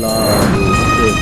বাংলাদেশ।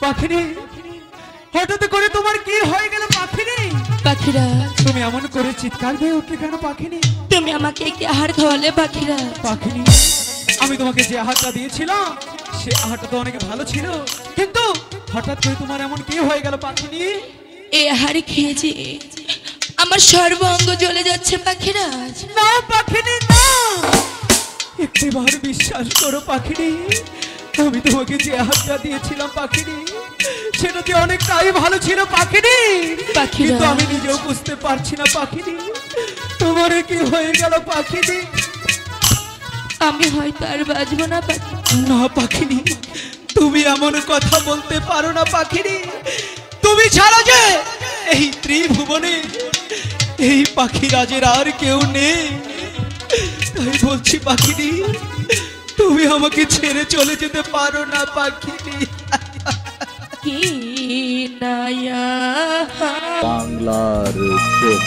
পাখিরে হঠাৎ করে তোমার কি হয়ে গেল পাখিরে? পাখিরা তুমি এমন করে চিৎকার দিয়ে উঠলে কেন পাখিরে? তুমি আমাকে কি আহার খাওয়ালে পাখিরা? পাখিরে আমি তোমাকে যে আহারটা দিয়েছিলাম সে আহারটা তো অনেক ভালো ছিল, কিন্তু হঠাৎ করে তোমার এমন কি হয়ে গেল পাখিরে? এই আহার খেয়েছি আমার সর্ব অঙ্গ জ্বলে যাচ্ছে পাখিরা। না পাখিরে না, একটিবার বিশ্বাস করো পাখিরে, আমি তোমাকে যে আহারটা দিয়েছিলাম পাখিরে সেটাতে অনেকটাই ভালো ছিল পাখিরে, কিন্তু আমি নিজেও বুঝতে পারছি না পাখিরে তোমার কি হয়ে গেল পাখিরে। আমি হয়তো আর বাঁচবো না পাখি। না পাখিরে, তুমি এমন কথা বলতে পারো না পাখিরে, তুমি ছাড়া যে এই ত্রিভুবনে এই পাখিরাজের আর কেউ নেই, তাই বলছি পাখিরে তুমি তুমি আমাকে ছেড়ে চলে যেতে পারো না পাখিনি। কি নায়া বাংলার চোখ।